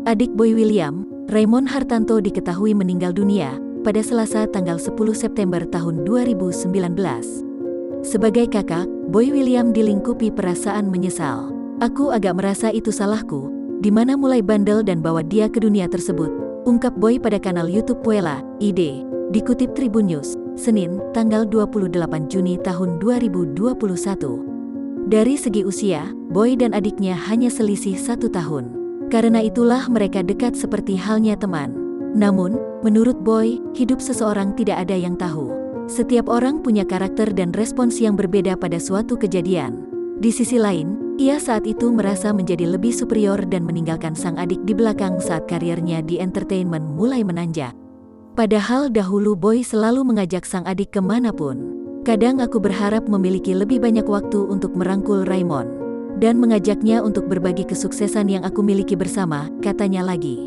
Adik Boy William, Raymond Hartanto diketahui meninggal dunia pada Selasa tanggal 10 September tahun 2019. Sebagai kakak, Boy William dilingkupi perasaan menyesal. "Aku agak merasa itu salahku, di mana mulai bandel dan bawa dia ke dunia tersebut," ungkap Boy pada kanal YouTube Puella ID. Dikutip Tribun News, Senin, tanggal 28 Juni tahun 2021. Dari segi usia, Boy dan adiknya hanya selisih 1 tahun. Karena itulah mereka dekat seperti halnya teman. Namun, menurut Boy, hidup seseorang tidak ada yang tahu. Setiap orang punya karakter dan respons yang berbeda pada suatu kejadian. Di sisi lain, ia saat itu merasa menjadi lebih superior dan meninggalkan sang adik di belakang saat karirnya di entertainment mulai menanjak. Padahal dahulu Boy selalu mengajak sang adik kemanapun. "Kadang aku berharap memiliki lebih banyak waktu untuk merangkul Raymond dan mengajaknya untuk berbagi kesuksesan yang aku miliki bersama," katanya lagi.